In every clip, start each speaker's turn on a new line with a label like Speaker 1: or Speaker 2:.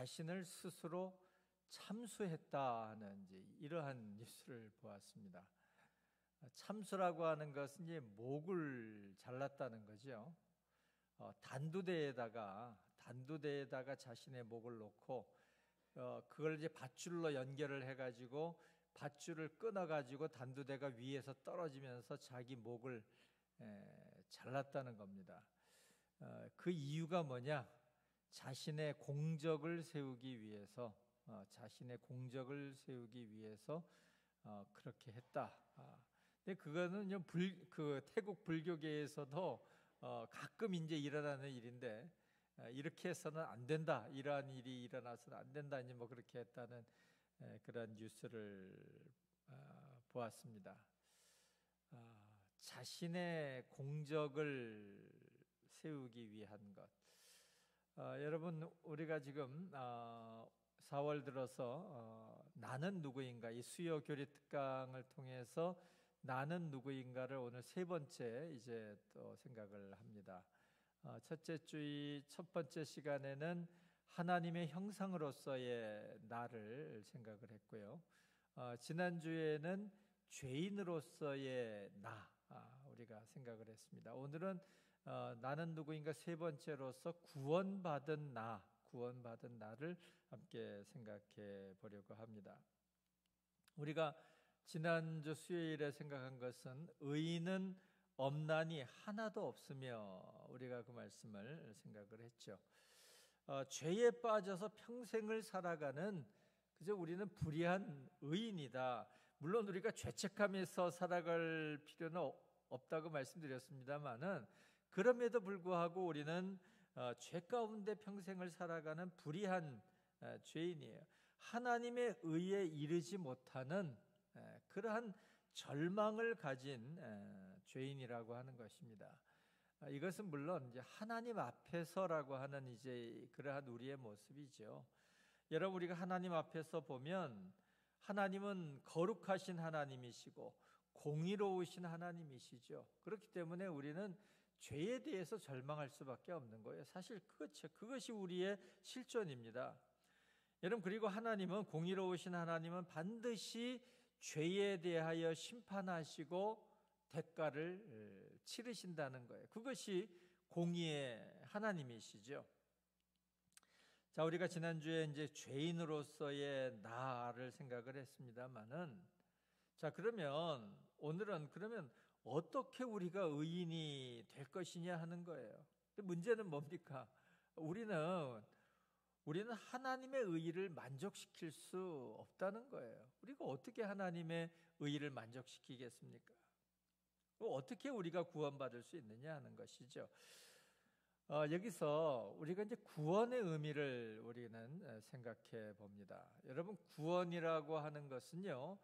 Speaker 1: 자신을 스스로 참수했다는 이러한 뉴스를 보았습니다. 참수라고 하는 것은 이제 목을 잘랐다는 거죠. 단두대에다가 자신의 목을 놓고 그걸 이제 밧줄로 연결을 해가지고 밧줄을 끊어가지고 단두대가 위에서 떨어지면서 자기 목을 잘랐다는 겁니다. 그 이유가 뭐냐? 자신의 공적을 세우기 위해서 그렇게 했다. 근데 그거는 그 태국 불교계에서도 가끔 이제 일어나는 일인데, 이렇게 해서는 안 된다. 이러한 일이 일어나서는 안 된다. 뭐 그렇게 했다는 그런 뉴스를 보았습니다. 자신의 공적을 세우기 위한 것. 여러분, 우리가 지금 4월 들어서 나는 누구인가, 이 수요 교리 특강을 통해서 나는 누구인가를 오늘 세 번째 이제 또 생각을 합니다. 첫째 주의 첫 번째 시간에는 하나님의 형상으로서의 나를 생각을 했고요. 지난주에는 죄인으로서의 나 우리가 생각을 했습니다. 오늘은 나는 누구인가 세 번째로서 구원받은 나를 함께 생각해 보려고 합니다. 우리가 지난주 수요일에 생각한 것은 의인은 없나니 하나도 없으며, 우리가 그 말씀을 생각을 했죠. 죄에 빠져서 평생을 살아가는 그저 우리는 불의한 의인이다. 물론 우리가 죄책감에서 살아갈 필요는 없다고 말씀드렸습니다만은, 그럼에도 불구하고 우리는 죄 가운데 평생을 살아가는 불의한 죄인이에요. 하나님의 의에 이르지 못하는 그러한 절망을 가진 죄인이라고 하는 것입니다. 이것은 물론 이제 하나님 앞에서라고 하는 이제 그러한 우리의 모습이죠. 여러분, 우리가 하나님 앞에서 보면 하나님은 거룩하신 하나님이시고 공의로우신 하나님이시죠. 그렇기 때문에 우리는 죄에 대해서 절망할 수밖에 없는 거예요. 사실 그것이 우리의 실존입니다. 여러분, 그리고 하나님은, 공의로우신 하나님은 반드시 죄에 대하여 심판하시고 대가를 치르신다는 거예요. 그것이 공의의 하나님이시죠. 자, 우리가 지난주에 이제 죄인으로서의 나를 생각을 했습니다만은, 자, 그러면 오늘은 어떻게 우리가 의인이 될 것이냐 하는 거예요. 근데 문제는 뭡니까? 우리는 하나님의 의의를 만족시킬 수 없다는 거예요. 우리가 어떻게 하나님의 의의를 만족시키겠습니까? 어떻게 우리가 구원받을 수 있느냐 하는 것이죠. 여기서 우리가 이제 구원의 의미를 우리는 생각해 봅니다. 여러분, 구원이라고 하는 것은요,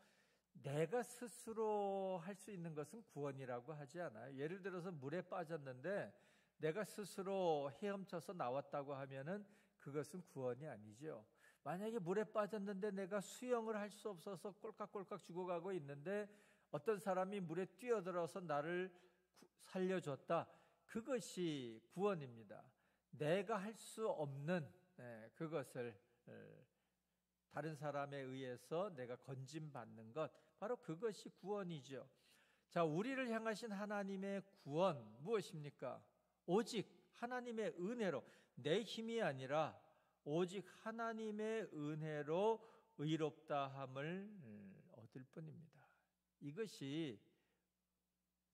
Speaker 1: 내가 스스로 할 수 있는 것은 구원이라고 하지 않아요. 예를 들어서 물에 빠졌는데 내가 스스로 헤엄쳐서 나왔다고 하면은 그것은 구원이 아니죠. 만약에 물에 빠졌는데 내가 수영을 할 수 없어서 꼴깍꼴깍 죽어가고 있는데 어떤 사람이 물에 뛰어들어서 나를 살려줬다. 그것이 구원입니다. 내가 할 수 없는 그것을 다른 사람에 의해서 내가 건짐받는 것, 바로 그것이 구원이죠. 자, 우리를 향하신 하나님의 구원 무엇입니까? 오직 하나님의 은혜로, 내 힘이 아니라 오직 하나님의 은혜로 의롭다함을 얻을 뿐입니다. 이것이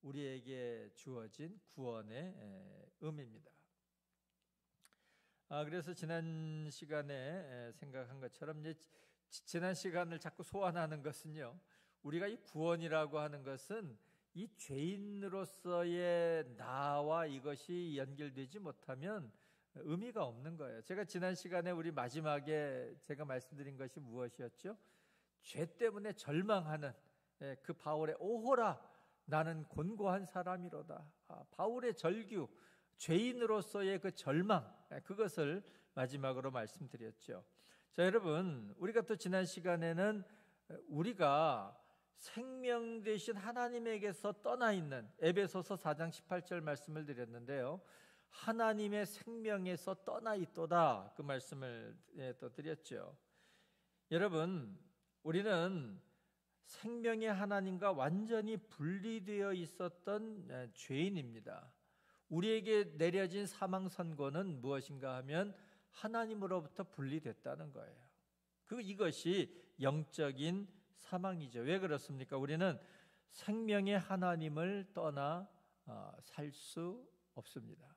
Speaker 1: 우리에게 주어진 구원의 의미입니다. 그래서 지난 시간에 생각한 것처럼 이제 지난 시간을 자꾸 소환하는 것은요, 우리가 이 구원이라고 하는 것은 이 죄인으로서의 나와 이것이 연결되지 못하면 의미가 없는 거예요. 제가 지난 시간에 우리 마지막에 제가 말씀드린 것이 무엇이었죠? 죄 때문에 절망하는 그 바울의 오호라 나는 곤고한 사람이로다. 바울의 절규, 죄인으로서의 그 절망, 그것을 마지막으로 말씀드렸죠. 자, 여러분, 우리가 또 지난 시간에는 우리가 생명 되신 하나님에게서 떠나 있는, 에베소서 4장 18절 말씀을 드렸는데요, 하나님의 생명에서 떠나 있도다. 그 말씀을 또 드렸죠. 여러분, 우리는 생명의 하나님과 완전히 분리되어 있었던 죄인입니다. 우리에게 내려진 사망 선고는 무엇인가 하면 하나님으로부터 분리됐다는 거예요. 이것이 영적인 사망이죠. 왜 그렇습니까? 우리는 생명의 하나님을 떠나 살 수 없습니다.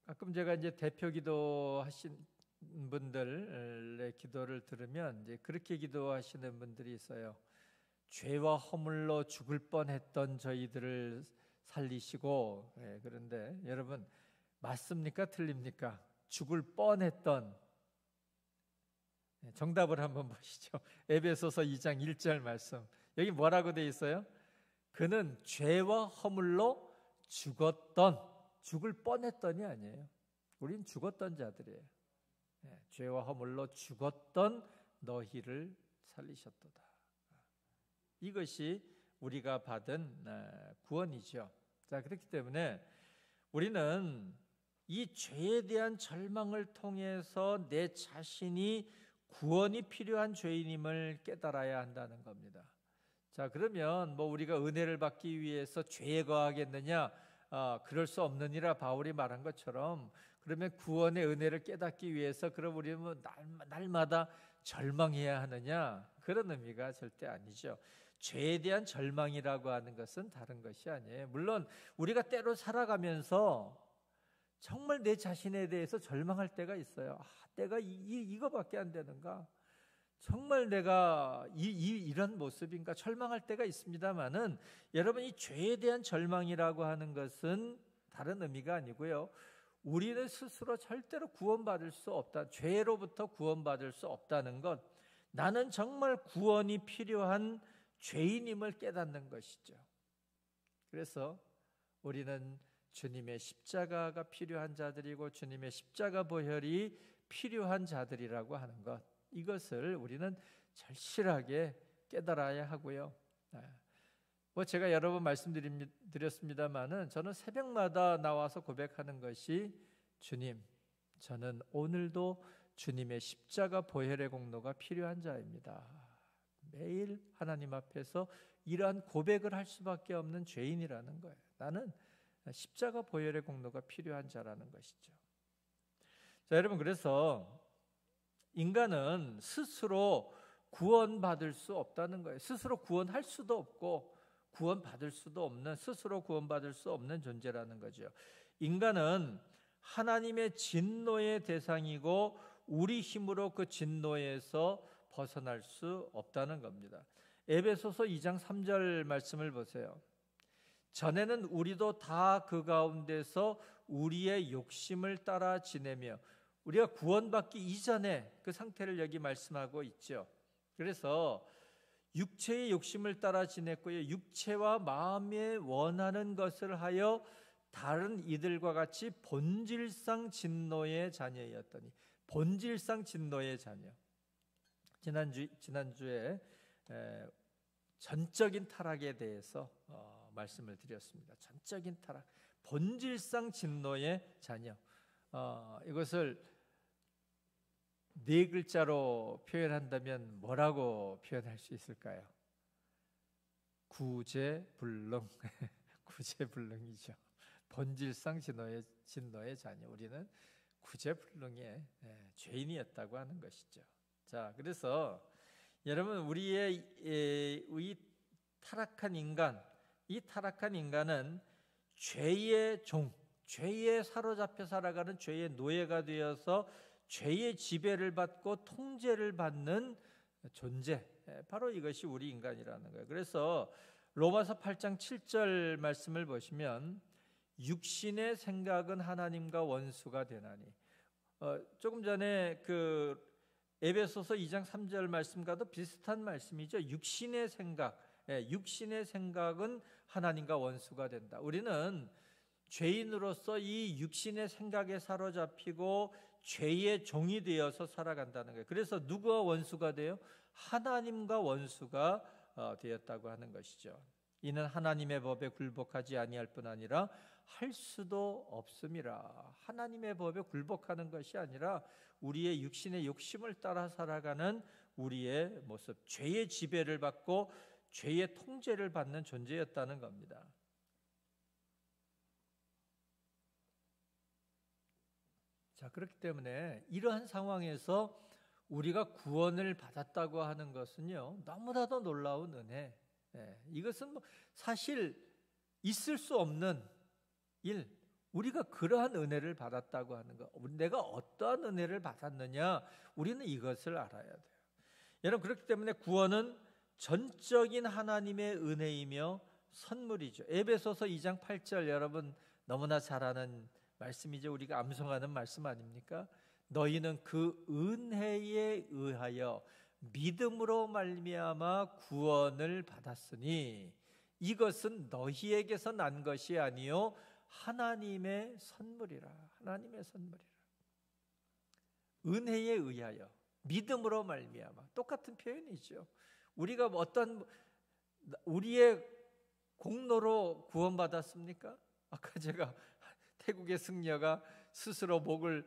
Speaker 1: 가끔 제가 이제 대표 기도하신 분들의 기도를 들으면 이제 그렇게 기도하시는 분들이 있어요. 죄와 허물로 죽을 뻔했던 저희들을 살리시고, 그런데 여러분 맞습니까? 틀립니까? 죽을 뻔했던, 정답을 한번 보시죠. 에베소서 2장 1절 말씀. 여기 뭐라고 되어 있어요? 그는 죄와 허물로 죽을 뻔했던이 아니에요. 우린 죽었던 자들이에요. 죄와 허물로 죽었던 너희를 살리셨도다. 이것이 우리가 받은 구원이죠. 자, 그렇기 때문에 우리는 이 죄에 대한 절망을 통해서 내 자신이 구원이 필요한 죄인임을 깨달아야 한다는 겁니다. 자, 그러면 우리가 은혜를 받기 위해서 죄에 거하겠느냐? 그럴 수 없느니라 바울이 말한 것처럼, 그러면 구원의 은혜를 깨닫기 위해서 그럼 우리는 날마다 절망해야 하느냐? 그런 의미가 절대 아니죠. 죄에 대한 절망이라고 하는 것은 다른 것이 아니에요. 물론 우리가 때로 살아가면서 정말 내 자신에 대해서 절망할 때가 있어요. 내가 이거밖에 안 되는가? 정말 내가 이런 모습인가? 절망할 때가 있습니다만은, 여러분, 이 죄에 대한 절망이라고 하는 것은 다른 의미가 아니고요. 우리는 스스로 절대로 구원받을 수 없다. 죄로부터 구원받을 수 없다는 것. 나는 정말 구원이 필요한 죄인임을 깨닫는 것이죠. 그래서 우리는 주님의 십자가가 필요한 자들이고 주님의 십자가 보혈이 필요한 자들이라고 하는 것, 이것을 우리는 절실하게 깨달아야 하고요. 제가 여러 번 말씀드렸습니다마는 저는 새벽마다 나와서 고백하는 것이, 주님, 저는 오늘도 주님의 십자가 보혈의 공로가 필요한 자입니다. 매일 하나님 앞에서 이러한 고백을 할 수밖에 없는 죄인이라는 거예요. 나는 십자가 보혈의 공로가 필요한 자라는 것이죠. 자, 여러분, 그래서 인간은 스스로 구원받을 수 없다는 거예요. 스스로 구원할 수도 없고 구원받을 수도 없는, 스스로 구원받을 수 없는 존재라는 거죠. 인간은 하나님의 진노의 대상이고 우리 힘으로 그 진노에서 벗어날 수 없다는 겁니다. 에베소서 2장 3절 말씀을 보세요. 전에는 우리도 다 그 가운데서 우리의 욕심을 따라 지내며, 우리가 구원받기 이전에 그 상태를 여기 말씀하고 있죠. 그래서 육체의 욕심을 따라 지냈고요, 육체와 마음에 원하는 것을 하여 다른 이들과 같이 본질상 진노의 자녀였더니, 본질상 진노의 자녀. 지난주에 전적인 타락에 대해서 말씀을 드렸습니다. 전적인 타락, 본질상 진노의 자녀. 이것을 네 글자로 표현한다면 뭐라고 표현할 수 있을까요? 구제불능. 구제불능이죠. 본질상 진노의 자녀. 우리는 구제불능의 죄인이었다고 하는 것이죠. 자, 그래서 여러분, 우리의 이 타락한 인간, 이 타락한 인간은 죄의 종, 죄에 사로잡혀 살아가는 죄의 노예가 되어서 죄의 지배를 받고 통제를 받는 존재, 바로 이것이 우리 인간이라는 거예요. 그래서 로마서 8장 7절 말씀을 보시면, 육신의 생각은 하나님과 원수가 되나니, 조금 전에 그 에베소서 2장 3절 말씀과도 비슷한 말씀이죠. 육신의 생각, 육신의 생각은 하나님과 원수가 된다. 우리는 죄인으로서 이 육신의 생각에 사로잡히고 죄의 종이 되어서 살아간다는 거예요. 그래서 누구와 원수가 돼요? 하나님과 원수가 되었다고 하는 것이죠. 이는 하나님의 법에 굴복하지 아니할 뿐 아니라 할 수도 없음이라. 하나님의 법에 굴복하는 것이 아니라 우리의 육신의 욕심을 따라 살아가는 우리의 모습, 죄의 지배를 받고 죄의 통제를 받는 존재였다는 겁니다. 자, 그렇기 때문에 이러한 상황에서 우리가 구원을 받았다고 하는 것은요, 너무나도 놀라운 은혜. 이것은 사실 있을 수 없는 일, 우리가 그러한 은혜를 받았다고 하는 것, 내가 어떠한 은혜를 받았느냐, 우리는 이것을 알아야 돼요. 여러분, 그렇기 때문에 구원은 전적인 하나님의 은혜이며 선물이죠. 에베소서 2장 8절, 여러분 너무나 잘 아는 말씀이죠. 우리가 암송하는 말씀 아닙니까? 너희는 그 은혜에 의하여 믿음으로 말미암아 구원을 받았으니 이것은 너희에게서 난 것이 아니요 하나님의 선물이라. 하나님의 선물이라. 은혜에 의하여 믿음으로 말미암아, 똑같은 표현이죠. 우리가 어떤 우리의 공로로 구원받았습니까? 아까 제가 태국의 승려가 스스로 목을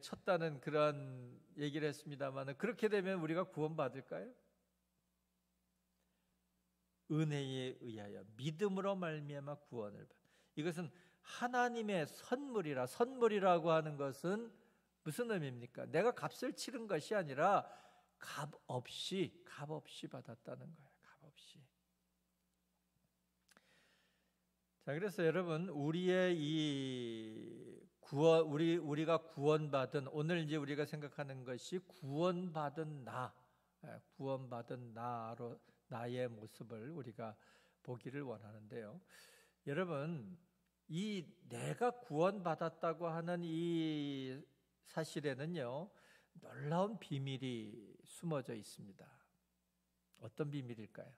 Speaker 1: 쳤다는 그런 얘기를 했습니다만, 그렇게 되면 우리가 구원받을까요? 은혜에 의하여 믿음으로 말미암아 구원을 받. 이것은 하나님의 선물이라. 선물이라고 하는 것은 무슨 의미입니까? 내가 값을 치른 것이 아니라 값 없이 받았다는 거예요. 값 없이. 자, 그래서 여러분, 우리의 이 구원, 우리가 구원받은, 오늘 이제 우리가 생각하는 것이 구원받은 나로 나의 모습을 우리가 보기를 원하는데요. 여러분, 이 내가 구원받았다고 하는 이 사실에는요, 놀라운 비밀이 숨어져 있습니다. 어떤 비밀일까요?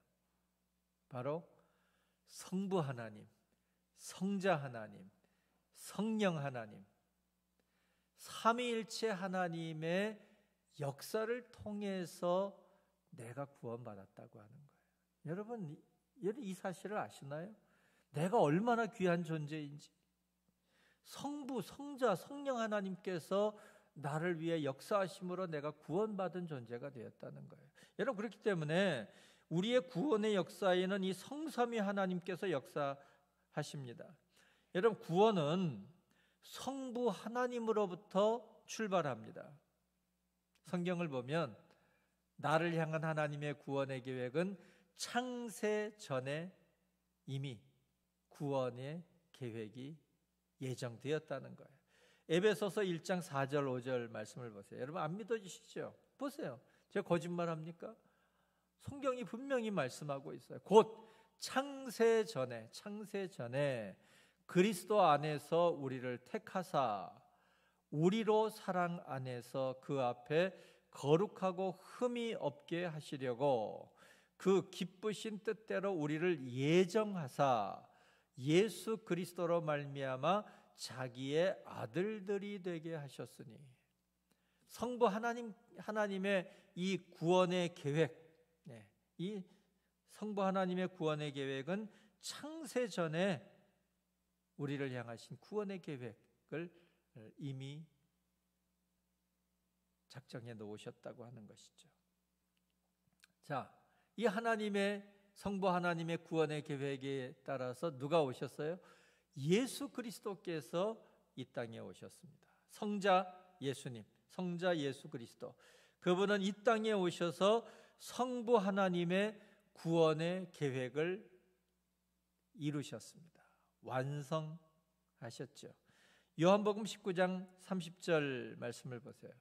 Speaker 1: 바로 성부 하나님, 성자 하나님, 성령 하나님, 삼위일체 하나님의 역사를 통해서 내가 구원받았다고 하는 거예요. 여러분 이 사실을 아시나요? 내가 얼마나 귀한 존재인지. 성부, 성자, 성령 하나님께서 나를 위해 역사하심으로 내가 구원받은 존재가 되었다는 거예요. 여러분, 그렇기 때문에 우리의 구원의 역사에는 이 성삼위 하나님께서 역사하십니다. 여러분, 구원은 성부 하나님으로부터 출발합니다. 성경을 보면 나를 향한 하나님의 구원의 계획은 창세 전에 이미 구원의 계획이 예정되었다는 거예요. 에베소서 1장 4절 5절 말씀을 보세요. 여러분, 안 믿어지시죠? 보세요. 제가 거짓말합니까? 성경이 분명히 말씀하고 있어요. 곧 창세 전에 그리스도 안에서 우리를 택하사 우리로 사랑 안에서 그 앞에 거룩하고 흠이 없게 하시려고 그 기쁘신 뜻대로 우리를 예정하사 예수 그리스도로 말미암아 자기의 아들들이 되게 하셨으니. 성부 하나님의 이 구원의 계획, 이 성부 하나님의 구원의 계획은 창세 전에 우리를 향하신 구원의 계획을 이미 작정해 놓으셨다고 하는 것이죠. 자, 이 하나님의 성부 하나님의 구원의 계획에 따라서 누가 오셨어요? 예수 그리스도께서 이 땅에 오셨습니다. 성자 예수님, 성자 예수 그리스도, 그분은 이 땅에 오셔서 성부 하나님의 구원의 계획을 이루셨습니다. 완성하셨죠. 요한복음 19장 30절 말씀을 보세요.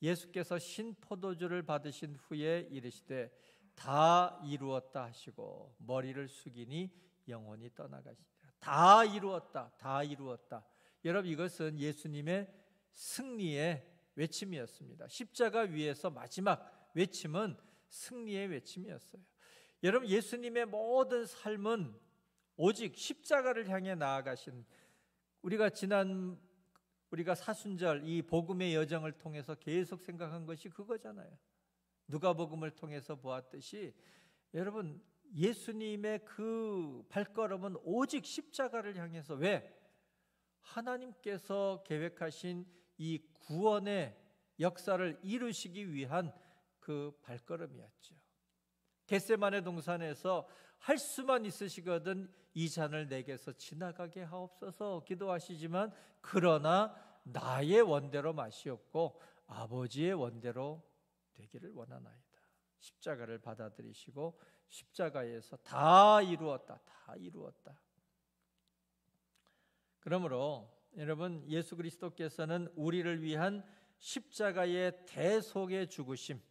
Speaker 1: 예수께서 신포도주를 받으신 후에 이르시되 다 이루었다 하시고 머리를 숙이니 영혼이 떠나가시니라. 다 이루었다, 다 이루었다. 여러분, 이것은 예수님의 승리의 외침이었습니다. 십자가 위에서 마지막 외침은 승리의 외침이었어요. 여러분, 예수님의 모든 삶은 오직 십자가를 향해 나아가신, 우리가 사순절 이 복음의 여정을 통해서 계속 생각한 것이 그거잖아요. 누가복음을 통해서 보았듯이 여러분, 예수님의 그 발걸음은 오직 십자가를 향해서, 왜? 하나님께서 계획하신 이 구원의 역사를 이루시기 위한 그 발걸음이었죠. 겟세마네 동산에서 할 수만 있으시거든 이 잔을 내게서 지나가게 하옵소서 기도하시지만, 그러나 나의 원대로 마시옵고 아버지의 원대로 되기를 원하나이다. 십자가를 받아들이시고 십자가에서 다 이루었다, 다 이루었다. 그러므로 여러분, 예수 그리스도께서는 우리를 위한 십자가의 대속의 죽으심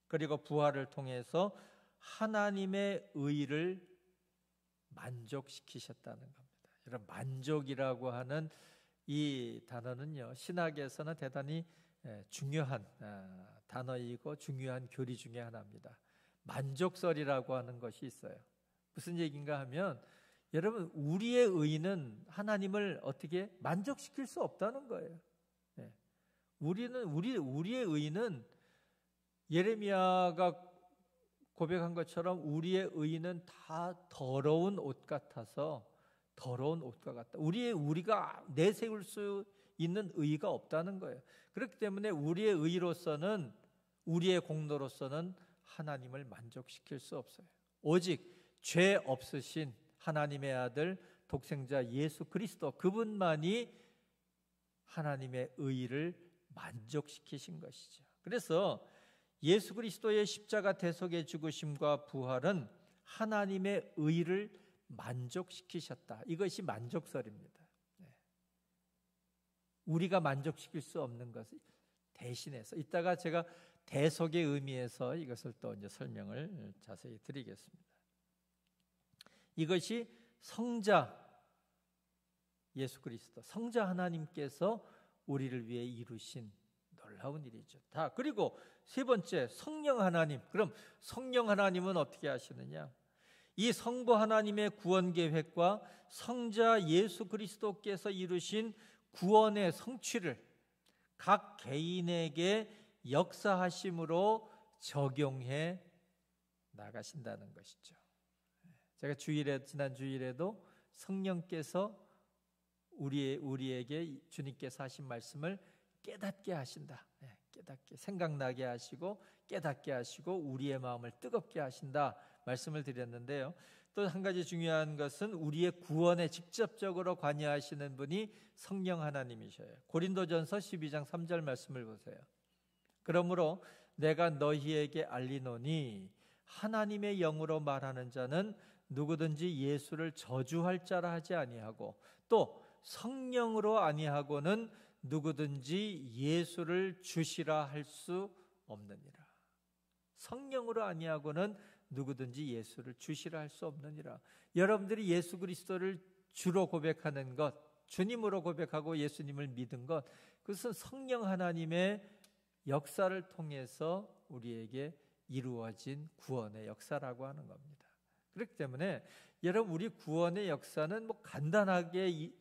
Speaker 1: 그리고 부활을 통해서 하나님의 의를 만족시키셨다는 겁니다. 여러분, 만족이라고 하는 이 단어는요, 신학에서는 대단히 중요한 단어이고 중요한 교리 중에 하나입니다. 만족설이라고 하는 것이 있어요. 무슨 얘기인가 하면, 여러분, 우리의 의는 하나님을 어떻게 만족시킬 수 없다는 거예요. 우리의 의는, 예레미야가 고백한 것처럼 우리의 의는 다 더러운 옷 같아서 더러운 옷과 같다. 우리가 내세울 수 있는 의가 없다는 거예요. 그렇기 때문에 우리의 의로서는, 우리의 공로로서는 하나님을 만족시킬 수 없어요. 오직 죄 없으신 하나님의 아들 독생자 예수 그리스도, 그분만이 하나님의 의를 만족시키신 것이죠. 그래서 예수 그리스도의 십자가 대속의 죽으심과 부활은 하나님의 의를 만족시키셨다. 이것이 만족설입니다. 우리가 만족시킬 수 없는 것을 대신해서, 이따가 제가 대속의 의미에서 이것을 또 이제 설명을 자세히 드리겠습니다. 이것이 성자 예수 그리스도, 성자 하나님께서 우리를 위해 이루신 놀라운 일이죠. 다. 그리고 세 번째, 성령 하나님. 그럼 성령 하나님은 어떻게 하시느냐? 이 성부 하나님의 구원 계획과 성자 예수 그리스도께서 이루신 구원의 성취를 각 개인에게 역사하심으로 적용해 나가신다는 것이죠. 제가 지난 주일에도 성령께서 우리에게 주님께서 하신 말씀을 깨닫게 하신다. 깨닫게, 생각나게 하시고 깨닫게 하시고 우리의 마음을 뜨겁게 하신다 말씀을 드렸는데요. 또 한 가지 중요한 것은 우리의 구원에 직접적으로 관여하시는 분이 성령 하나님이셔요. 고린도전서 12장 3절 말씀을 보세요. 그러므로 내가 너희에게 알리노니 하나님의 영으로 말하는 자는 누구든지 예수를 저주할 자라 하지 아니하고, 또 성령으로 아니하고는 누구든지 예수를 주시라 할 수 없느니라. 성령으로 아니하고는 누구든지 예수를 주시라 할 수 없느니라. 여러분들이 예수 그리스도를 주로 고백하는 것, 주님으로 고백하고 예수님을 믿은 것, 그것은 성령 하나님의 역사를 통해서 우리에게 이루어진 구원의 역사라고 하는 겁니다. 그렇기 때문에 여러분, 우리 구원의 역사는 뭐 간단하게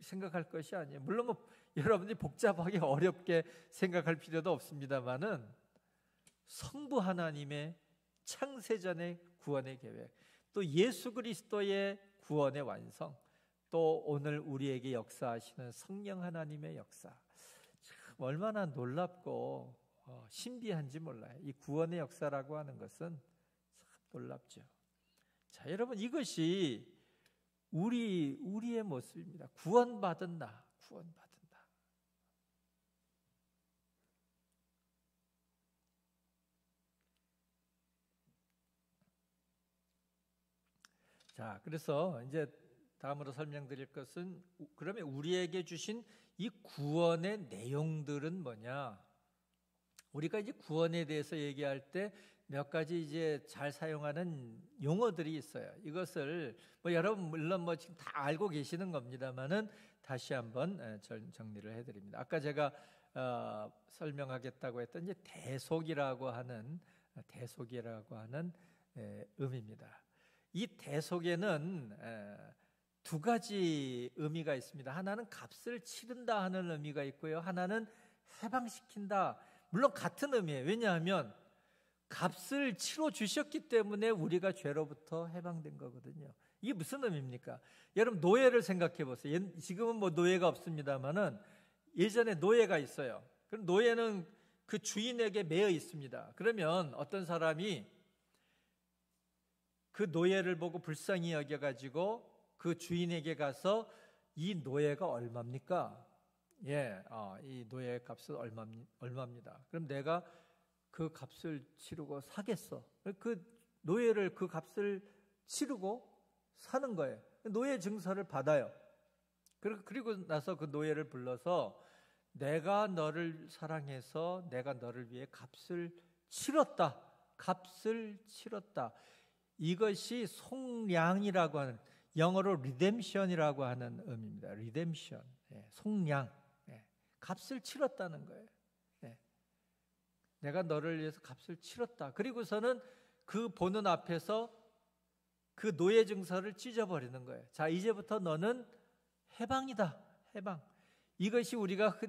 Speaker 1: 생각할 것이 아니에요. 물론 여러분들이 복잡하게 어렵게 생각할 필요도 없습니다만은, 성부 하나님의 창세전의 구원의 계획, 또 예수 그리스도의 구원의 완성, 또 오늘 우리에게 역사하시는 성령 하나님의 역사, 참 얼마나 놀랍고 신비한지 몰라요. 이 구원의 역사라고 하는 것은 참 놀랍죠. 자, 여러분, 이것이 우리의 모습입니다. 구원받은 나, 구원받은 나. 자, 그래서 이제 다음으로 설명드릴 것은, 그러면 우리에게 주신 이 구원의 내용들은 뭐냐? 우리가 이제 구원에 대해서 얘기할 때 몇 가지 이제 잘 사용하는 용어들이 있어요. 이것을 여러분 물론 지금 다 알고 계시는 겁니다만은 다시 한번 정리를 해드립니다. 아까 제가 설명하겠다고 했던 이제 대속이라고 하는 의미입니다. 이 대속에는 두 가지 의미가 있습니다. 하나는 값을 치른다 하는 의미가 있고요. 하나는 해방시킨다. 물론 같은 의미예요. 왜냐하면 값을 치러 주셨기 때문에 우리가 죄로부터 해방된 거거든요. 이게 무슨 의미입니까? 여러분 노예를 생각해 보세요. 지금은 뭐 노예가 없습니다만은 예전에 노예가 있어요. 그럼 노예는 그 주인에게 매여 있습니다. 그러면 어떤 사람이 그 노예를 보고 불쌍히 여겨가지고 그 주인에게 가서 이 노예가 얼마입니까? 이 노예 값은 얼마입니다. 그럼 내가 그 값을 치르고 사겠어. 그 노예를 그 값을 치르고 사는 거예요. 노예 증서를 받아요. 그리고 나서 그 노예를 불러서 내가 너를 사랑해서 내가 너를 위해 값을 치렀다. 값을 치렀다. 이것이 속량이라고 하는, 영어로 redemption이라고 하는 의미입니다. redemption. 속량. 값을 치렀다는 거예요. 내가 너를 위해서 값을 치렀다. 그리고서는 그 보는 앞에서 그 노예 증서를 찢어버리는 거예요. 자, 이제부터 너는 해방이다. 해방. 이것이 우리가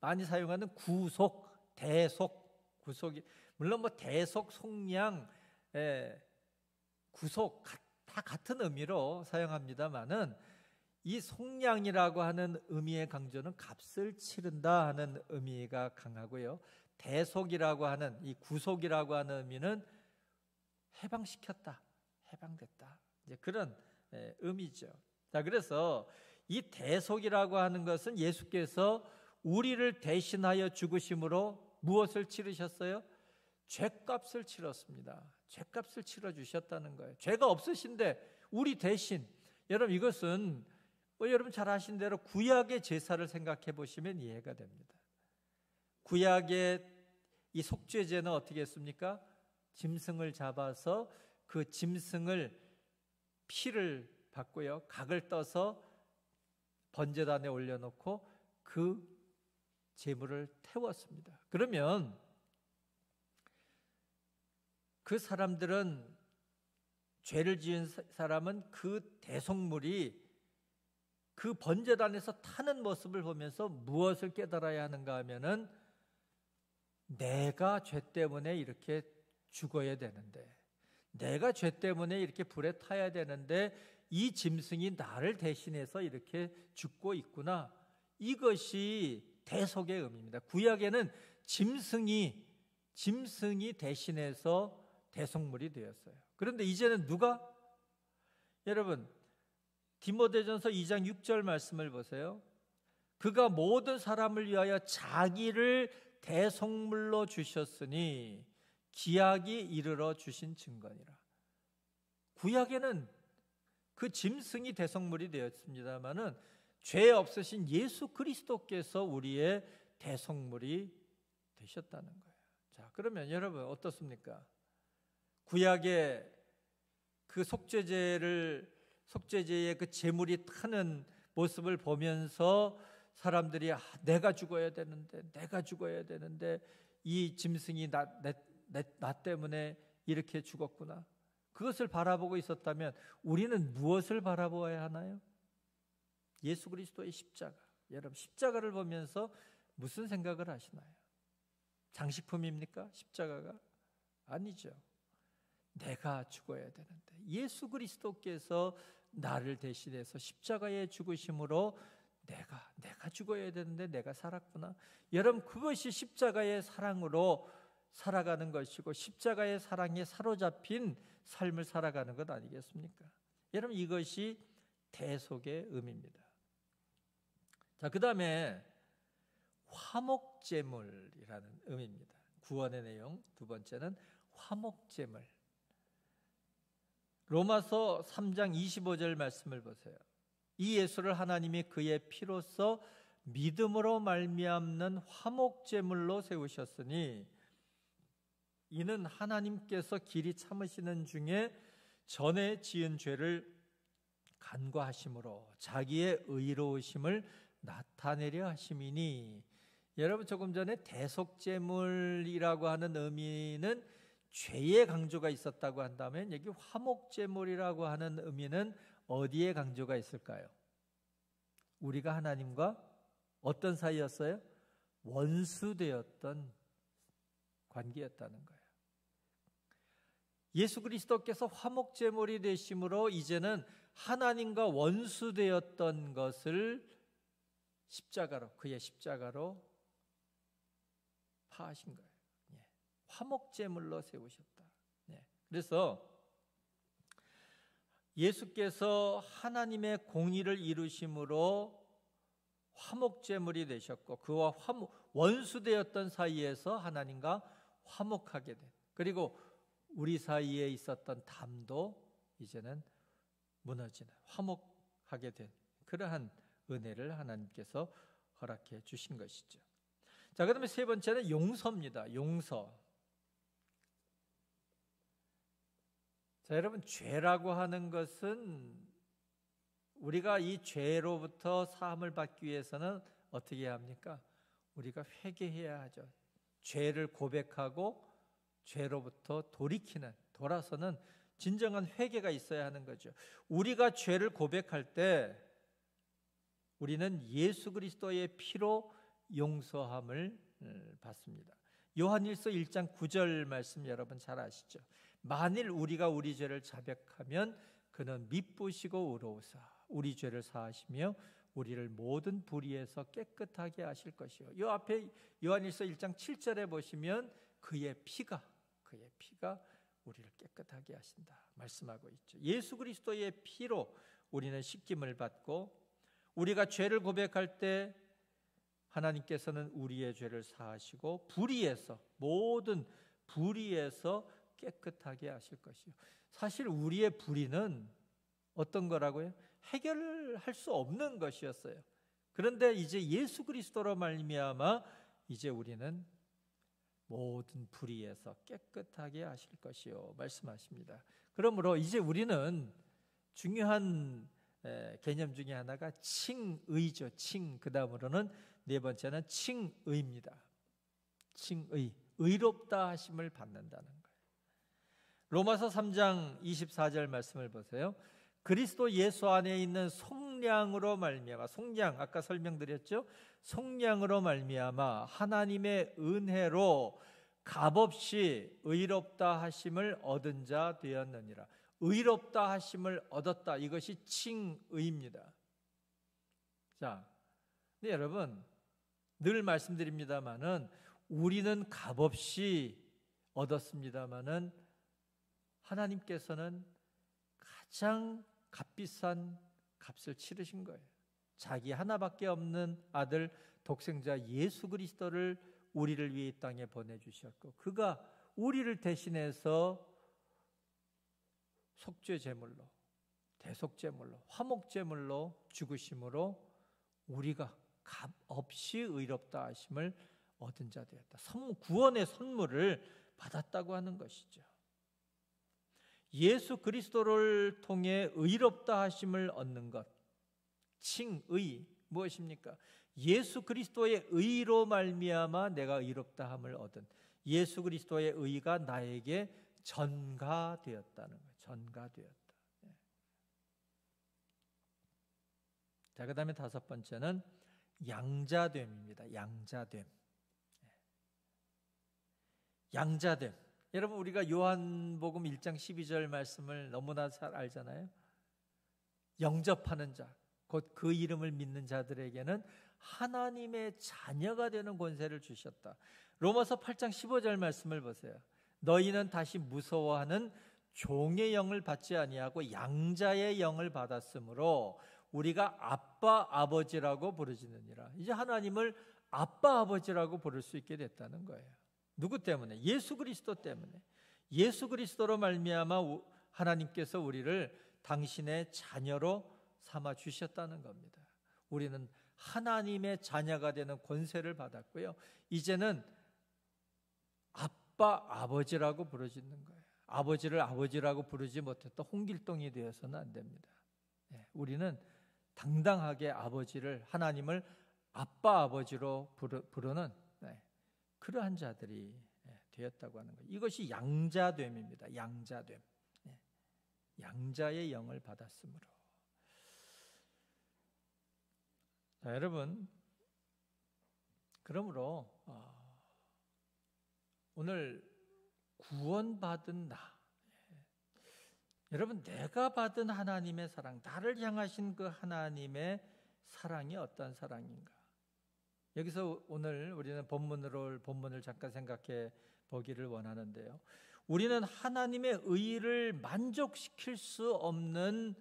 Speaker 1: 많이 사용하는 구속, 대속, 구속이, 물론 뭐 대속, 속량, 구속 다 같은 의미로 사용합니다만은 이 속량이라고 하는 의미의 강조는 값을 치른다 하는 의미가 강하고요. 대속이라고 하는, 이 구속이라고 하는 의미는 해방시켰다, 해방됐다, 이제 그런 의미죠. 자, 그래서 이 대속이라고 하는 것은 예수께서 우리를 대신하여 죽으심으로 무엇을 치르셨어요? 죄값을 치렀습니다. 죄값을 치러주셨다는 거예요. 죄가 없으신데 우리 대신, 여러분 이것은 여러분 잘 아시는 대로 구약의 제사를 생각해 보시면 이해가 됩니다. 구약의 이 속죄제는 어떻게 했습니까? 짐승을 잡아서 그 짐승을 피를 받고요, 각을 떠서 번제단에 올려놓고 그 제물을 태웠습니다. 그러면 그 사람들은, 죄를 지은 사람은 그 대속물이 그 번제단에서 타는 모습을 보면서 무엇을 깨달아야 하는가 하면은, 내가 죄 때문에 이렇게 죽어야 되는데, 내가 죄 때문에 이렇게 불에 타야 되는데 이 짐승이 나를 대신해서 이렇게 죽고 있구나. 이것이 대속의 의미입니다. 구약에는 짐승이 대신해서 대속물이 되었어요. 그런데 이제는 누가? 여러분 디모데전서 2장 6절 말씀을 보세요. 그가 모든 사람을 위하여 자기를 대속물로 주셨으니 기약이 이르러 주신 증거니라. 구약에는 그 짐승이 대속물이 되었습니다마는 죄 없으신 예수 그리스도께서 우리의 대속물이 되셨다는 거예요. 자, 그러면 여러분 어떻습니까? 구약의 그 속죄제의 그 제물이 타는 모습을 보면서 사람들이 내가 죽어야 되는데 이 짐승이 나 때문에 이렇게 죽었구나. 그것을 바라보고 있었다면 우리는 무엇을 바라보아야 하나요? 예수 그리스도의 십자가. 여러분 십자가를 보면서 무슨 생각을 하시나요? 장식품입니까? 십자가가? 아니죠. 내가 죽어야 되는데 예수 그리스도께서 나를 대신해서 십자가에 죽으심으로 내가 죽어야 되는데 내가 살았구나. 여러분 그것이 십자가의 사랑으로 살아가는 것이고 십자가의 사랑에 사로잡힌 삶을 살아가는 것 아니겠습니까? 여러분 이것이 대속의 의미입니다. 자, 그 다음에 화목제물이라는 의미입니다. 구원의 내용 두 번째는 화목제물. 로마서 3장 25절 말씀을 보세요. 이 예수를 하나님이 그의 피로써 믿음으로 말미암는 화목제물로 세우셨으니 이는 하나님께서 길이 참으시는 중에 전에 지은 죄를 간과하심으로 자기의 의로우심을 나타내려 하심이니. 여러분 조금 전에 대속제물이라고 하는 의미는 죄의 강조가 있었다고 한다면 여기 화목제물이라고 하는 의미는 어디에 강조가 있을까요? 우리가 하나님과 어떤 사이였어요? 원수되었던 관계였다는 거예요. 예수 그리스도께서 화목제물이 되심으로 이제는 하나님과 원수되었던 것을 십자가로, 그의 십자가로 파하신 거예요. 화목제물로 세우셨다. 그래서 예수께서 하나님의 공의를 이루심으로 화목제물이 되셨고, 그와 원수되었던 사이에서 하나님과 화목하게 된, 그리고 우리 사이에 있었던 담도 이제는 무너지는, 화목하게 된 그러한 은혜를 하나님께서 허락해 주신 것이죠. 자, 그다음에 세 번째는 용서입니다. 용서. 자, 여러분, 죄라고 하는 것은 우리가 이 죄로부터 사함을 받기 위해서는 어떻게 해야 합니까? 우리가 회개해야 하죠. 죄를 고백하고 죄로부터 돌아서는 진정한 회개가 있어야 하는 거죠. 우리가 죄를 고백할 때 우리는 예수 그리스도의 피로 용서함을 받습니다. 요한일서 1장 9절 말씀 여러분 잘 아시죠? 만일 우리가 우리 죄를 자백하면 그는 미쁘시고 의로우사 우리 죄를 사하시며 우리를 모든 불의에서 깨끗하게 하실 것이요. 이 앞에 요한일서 1장 7절에 보시면 그의 피가 우리를 깨끗하게 하신다 말씀하고 있죠. 예수 그리스도의 피로 우리는 씻김을 받고, 우리가 죄를 고백할 때 하나님께서는 우리의 죄를 사하시고 모든 불의에서 깨끗하게 하실 것이요. 사실 우리의 불의는 어떤 거라고요? 해결할 수 없는 것이었어요. 그런데 이제 예수 그리스도로 말미암아 이제 우리는 모든 불의에서 깨끗하게 하실 것이요 말씀하십니다. 그러므로 이제 우리는 중요한 개념 중에 하나가 칭의죠. 그 다음으로는 네 번째는 칭의입니다. 칭의, 의롭다 하심을 받는다는 거예요. 로마서 3장 24절 말씀을 보세요. 그리스도 예수 안에 있는 속량으로 말미암아, 속량 아까 설명드렸죠. 속량으로 말미암아 하나님의 은혜로 값없이 의롭다 하심을 얻은 자 되었느니라. 의롭다 하심을 얻었다, 이것이 칭의입니다. 자, 근데 여러분 늘 말씀드립니다마는 우리는 값없이 얻었습니다마는 하나님께서는 가장 값비싼 값을 치르신 거예요. 자기 하나밖에 없는 아들 독생자 예수 그리스도를 우리를 위해 이 땅에 보내주셨고, 그가 우리를 대신해서 속죄 제물로, 대속제물로, 화목제물로 죽으심으로 우리가 값없이 의롭다 하심을 얻은 자 되었다. 구원의 선물을 받았다고 하는 것이죠. 예수 그리스도를 통해 의롭다 하심을 얻는 것, 칭의 무엇입니까? 예수 그리스도의 의로 말미암아 내가 의롭다 함을 얻은, 예수 그리스도의 의가 나에게 전가되었다는 거예요. 전가되었다. 자, 그 다음에 다섯 번째는 양자됨입니다. 양자됨. 양자됨. 여러분, 우리가 요한복음 1장 12절 말씀을 너무나 잘 알잖아요. 영접하는 자, 곧 그 이름을 믿는 자들에게는 하나님의 자녀가 되는 권세를 주셨다. 로마서 8장 15절 말씀을 보세요. 너희는 다시 무서워하는 종의 영을 받지 아니하고 양자의 영을 받았으므로 우리가 아빠 아버지라고 부르짖느니라. 이제 하나님을 아빠 아버지라고 부를 수 있게 됐다는 거예요. 누구 때문에? 예수 그리스도 때문에. 예수 그리스도로 말미암아 하나님께서 우리를 당신의 자녀로 삼아 주셨다는 겁니다. 우리는 하나님의 자녀가 되는 권세를 받았고요. 이제는 아빠 아버지라고 부르짖는 거예요. 아버지를 아버지라고 부르지 못했던 홍길동이 되어서는 안 됩니다. 우리는 당당하게 아버지를, 하나님을 아빠 아버지로 부르는 그러한 자들이 되었다고 하는 거예요. 이것이 양자됨입니다. 양자됨. 양자의 영을 받았으므로. 자, 여러분, 그러므로 오늘 구원받은 나, 여러분, 내가 받은 하나님의 사랑, 나를 향하신 그 하나님의 사랑이 어떤 사랑인가? 여기서 오늘 우리는 본문을 잠깐 생각해 보기를 원하는데요. 우리는 하나님의 의를 만족시킬 수 없는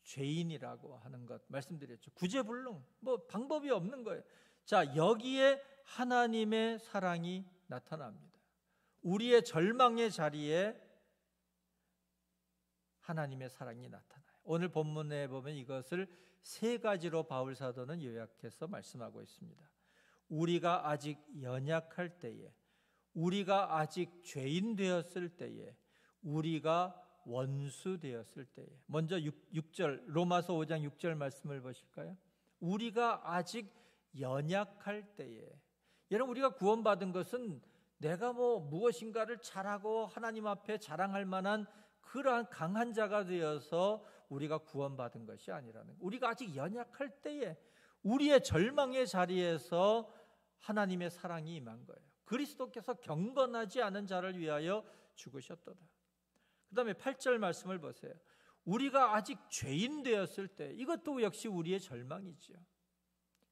Speaker 1: 죄인이라고 하는 것 말씀드렸죠. 구제불능, 방법이 없는 거예요. 자, 여기에 하나님의 사랑이 나타납니다. 우리의 절망의 자리에 하나님의 사랑이 나타나요. 오늘 본문에 보면 이것을 세 가지로 바울 사도는 요약해서 말씀하고 있습니다. 우리가 아직 연약할 때에, 우리가 아직 죄인 되었을 때에, 우리가 원수 되었을 때에. 먼저 6절, 로마서 5장 6절 말씀을 보실까요? 우리가 아직 연약할 때에. 여러분, 우리가 구원받은 것은 내가 무엇인가를 잘하고 하나님 앞에 자랑할 만한 그러한 강한 자가 되어서 우리가 구원받은 것이 아니라는 거예요. 우리가 아직 연약할 때에, 우리의 절망의 자리에서 하나님의 사랑이 임한 거예요. 그리스도께서 경건하지 않은 자를 위하여 죽으셨도다. 그 다음에 8절 말씀을 보세요. 우리가 아직 죄인 되었을 때, 이것도 역시 우리의 절망이지요.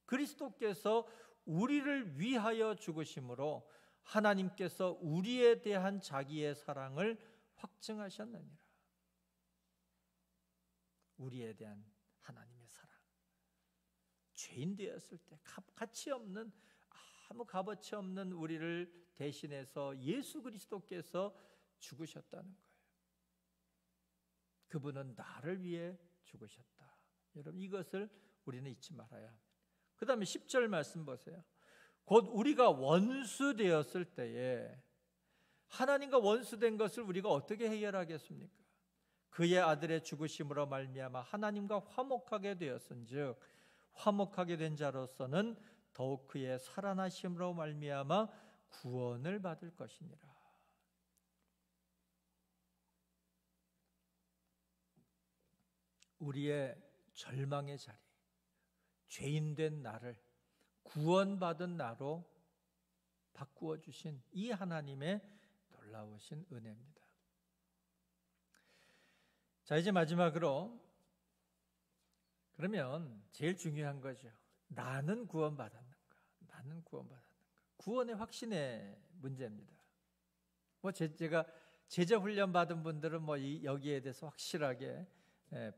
Speaker 1: 그리스도께서 우리를 위하여 죽으심으로 하나님께서 우리에 대한 자기의 사랑을 확증하셨느니라. 우리에 대한 하나님의 사랑. 죄인 되었을 때 가치 없는, 아무 값어치 없는 우리를 대신해서 예수 그리스도께서 죽으셨다는 거예요. 그분은 나를 위해 죽으셨다. 여러분, 이것을 우리는 잊지 말아야 합니다. 그 다음에 10절 말씀 보세요. 곧 우리가 원수 되었을 때에, 하나님과 원수된 것을 우리가 어떻게 해결하겠습니까? 그의 아들의 죽으심으로 말미암아 하나님과 화목하게 되었은즉 화목하게 된 자로서는 더욱 그의 살아나심으로 말미암아 구원을 받을 것이니라. 우리의 절망의 자리, 죄인된 나를 구원받은 나로 바꾸어 주신 이 하나님의 놀라우신 은혜입니다. 자, 이제 마지막으로, 그러면 제일 중요한 거죠. 나는 구원받았는가? 나는 구원받았는가? 구원의 확신의 문제입니다. 제가 제자 훈련 받은 분들은 여기에 대해서 확실하게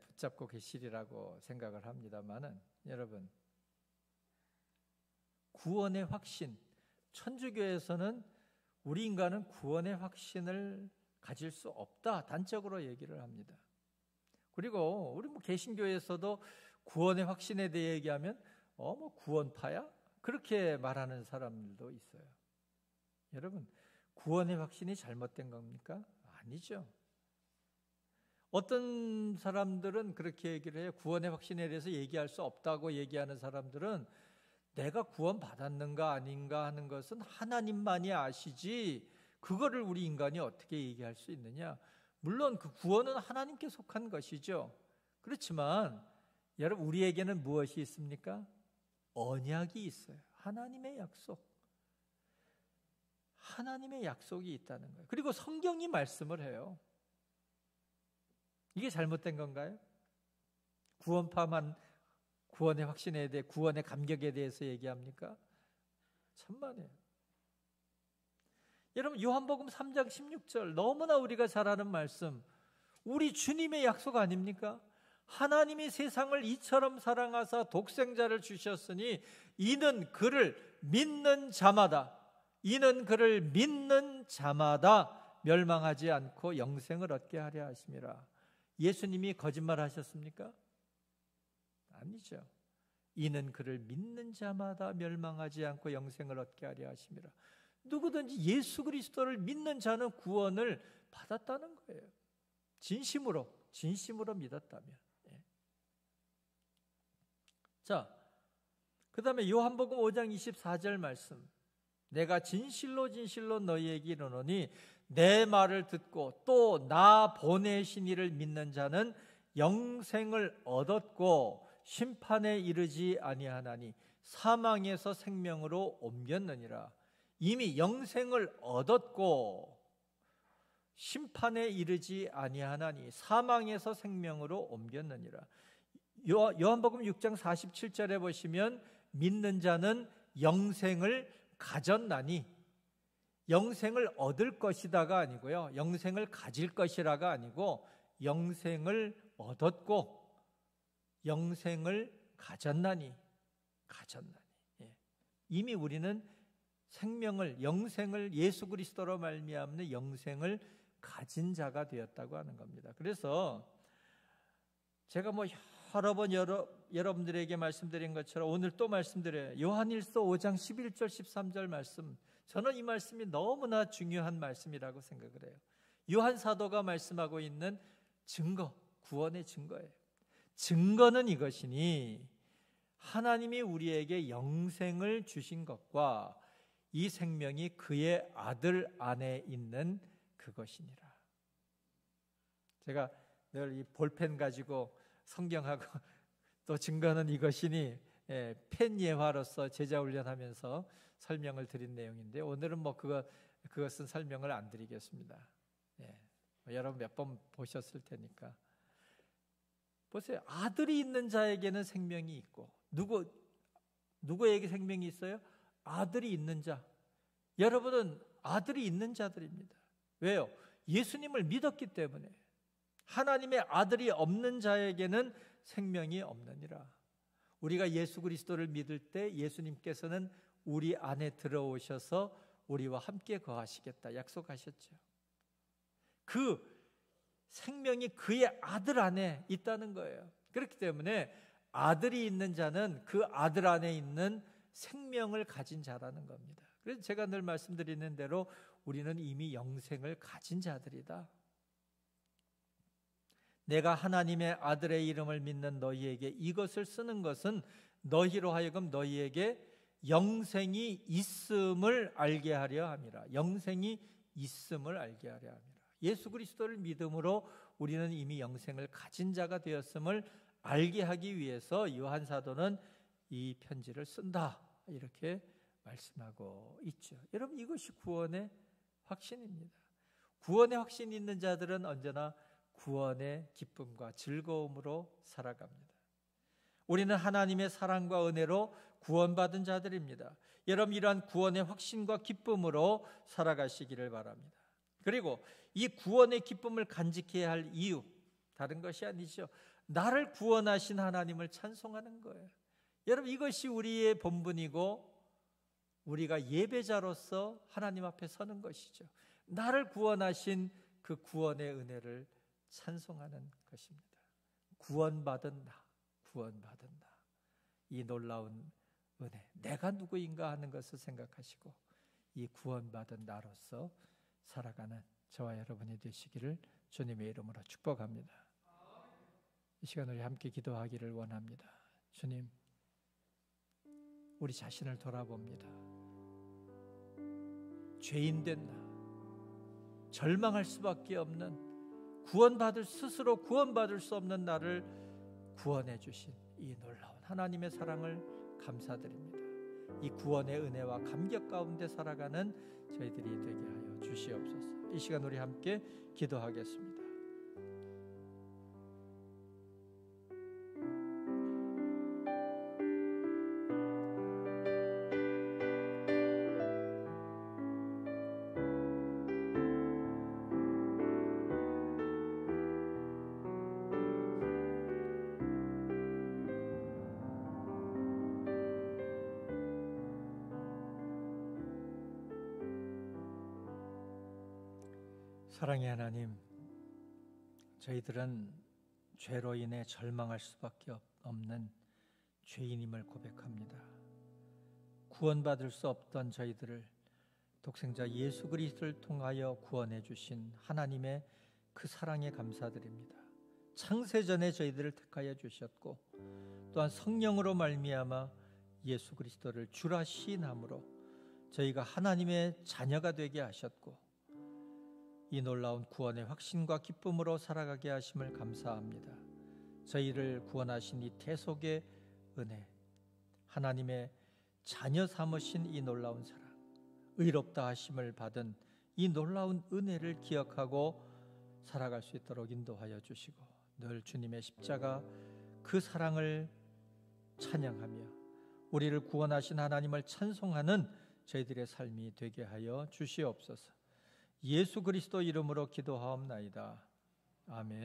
Speaker 1: 붙잡고 계시리라고 생각을 합니다만은, 여러분, 구원의 확신, 천주교에서는 우리 인간은 구원의 확신을 가질 수 없다, 단적으로 얘기를 합니다. 그리고 우리 개신교에서도 구원의 확신에 대해 얘기하면 구원파야? 그렇게 말하는 사람들도 있어요. 여러분, 구원의 확신이 잘못된 겁니까? 아니죠. 어떤 사람들은 그렇게 얘기를 해요. 구원의 확신에 대해서 얘기할 수 없다고 얘기하는 사람들은 내가 구원받았는가 아닌가 하는 것은 하나님만이 아시지, 그거를 우리 인간이 어떻게 얘기할 수 있느냐. 물론 그 구원은 하나님께 속한 것이죠. 그렇지만 여러분, 우리에게는 무엇이 있습니까? 언약이 있어요. 하나님의 약속. 하나님의 약속이 있다는 거예요. 그리고 성경이 말씀을 해요. 이게 잘못된 건가요? 구원파만 구원의 확신에 대해, 구원의 감격에 대해서 얘기합니까? 천만에요. 여러분, 요한복음 3장 16절 너무나 우리가 잘 아는 말씀, 우리 주님의 약속 아닙니까? 하나님이 세상을 이처럼 사랑하사 독생자를 주셨으니 이는 그를 믿는 자마다 멸망하지 않고 영생을 얻게 하려 하심이라. 예수님이 거짓말 하셨습니까? 아니죠. 이는 그를 믿는 자마다 멸망하지 않고 영생을 얻게 하려 하심이라. 누구든지 예수 그리스도를 믿는 자는 구원을 받았다는 거예요. 진심으로 믿었다면. 자, 그 다음에 요한복음 5장 24절 말씀. 내가 진실로 너희에게 이르노니 내 말을 듣고 또 나 보내신 이를 믿는 자는 영생을 얻었고 심판에 이르지 아니하나니 사망에서 생명으로 옮겼느니라. 이미 영생을 얻었고, 심판에 이르지 아니하나니 사망에서 생명으로 옮겼느니라. 요한복음 6장 47절에 보시면 믿는 자는 영생을 가졌나니, 영생을 얻을 것이다가 아니고요, 영생을 가질 것이라가 아니고 영생을 얻었고 영생을 가졌나니. 예. 이미 우리는 생명을, 영생을, 예수 그리스도로 말미암는 영생을 가진 자가 되었다고 하는 겁니다. 그래서 제가 여러 번 여러분들에게 말씀드린 것처럼 오늘 또 말씀드려요. 요한일서 5장 11절 13절 말씀, 저는 이 말씀이 너무나 중요한 말씀이라고 생각을 해요. 요한 사도가 말씀하고 있는 증거, 구원의 증거예요. 증거는 이것이니 하나님이 우리에게 영생을 주신 것과 이 생명이 그의 아들 안에 있는 그것이니라. 제가 늘 이 볼펜 가지고 성경하고 또 증거는 이것이니 펜 예화로서 제자 훈련하면서 설명을 드린 내용인데, 오늘은 그것은 설명을 안 드리겠습니다. 여러분 몇 번 보셨을 테니까. 보세요. 아들이 있는 자에게는 생명이 있고, 누구에게 생명이 있어요? 아들이 있는 자. 여러분은 아들이 있는 자들입니다. 왜요? 예수님을 믿었기 때문에. 하나님의 아들이 없는 자에게는 생명이 없느니라. 우리가 예수 그리스도를 믿을 때 예수님께서는 우리 안에 들어오셔서 우리와 함께 거하시겠다 약속하셨죠. 그 생명이 그의 아들 안에 있다는 거예요. 그렇기 때문에 아들이 있는 자는 그 아들 안에 있는 생명을 가진 자라는 겁니다. 그래서 제가 늘 말씀드리는 대로 우리는 이미 영생을 가진 자들이다. 내가 하나님의 아들의 이름을 믿는 너희에게 이것을 쓰는 것은 너희로 하여금 너희에게 영생이 있음을 알게 하려 함이라. 영생이 있음을 알게 하려 함이라. 예수 그리스도를 믿음으로 우리는 이미 영생을 가진 자가 되었음을 알게 하기 위해서 요한 사도는 이 편지를 쓴다, 이렇게 말씀하고 있죠. 여러분, 이것이 구원의 확신입니다. 구원의 확신이 있는 자들은 언제나 구원의 기쁨과 즐거움으로 살아갑니다. 우리는 하나님의 사랑과 은혜로 구원받은 자들입니다. 여러분, 이러한 구원의 확신과 기쁨으로 살아가시기를 바랍니다. 그리고 이 구원의 기쁨을 간직해야 할 이유, 다른 것이 아니죠. 나를 구원하신 하나님을 찬송하는 거예요. 여러분, 이것이 우리의 본분이고 우리가 예배자로서 하나님 앞에 서는 것이죠. 나를 구원하신 그 구원의 은혜를 찬송하는 것입니다. 구원받은 나, 구원받은 나. 이 놀라운 은혜, 내가 누구인가 하는 것을 생각하시고 이 구원받은 나로서 살아가는 저와 여러분이 되시기를 주님의 이름으로 축복합니다. 이 시간 우리 함께 기도하기를 원합니다. 주님, 우리 자신을 돌아봅니다. 죄인된 나, 절망할 수밖에 없는, 스스로 구원받을 수 없는 나를 구원해 주신 이 놀라운 하나님의 사랑을 감사드립니다. 이 구원의 은혜와 감격 가운데 살아가는 저희들이 되게 하여 주시옵소서. 이 시간 우리 함께 기도하겠습니다. 사랑의 하나님, 저희들은 죄로 인해 절망할 수밖에 없는 죄인임을 고백합니다. 구원받을 수 없던 저희들을 독생자 예수 그리스도를 통하여 구원해 주신 하나님의 그 사랑에 감사드립니다. 창세전에 저희들을 택하여 주셨고 또한 성령으로 말미암아 예수 그리스도를 주라 시인함으로 저희가 하나님의 자녀가 되게 하셨고 이 놀라운 구원의 확신과 기쁨으로 살아가게 하심을 감사합니다. 저희를 구원하신 이 대속의 은혜, 하나님의 자녀 삼으신 이 놀라운 사랑, 의롭다 하심을 받은 이 놀라운 은혜를 기억하고 살아갈 수 있도록 인도하여 주시고, 늘 주님의 십자가 그 사랑을 찬양하며 우리를 구원하신 하나님을 찬송하는 저희들의 삶이 되게 하여 주시옵소서. 예수 그리스도 이름으로 기도하옵나이다. 아멘.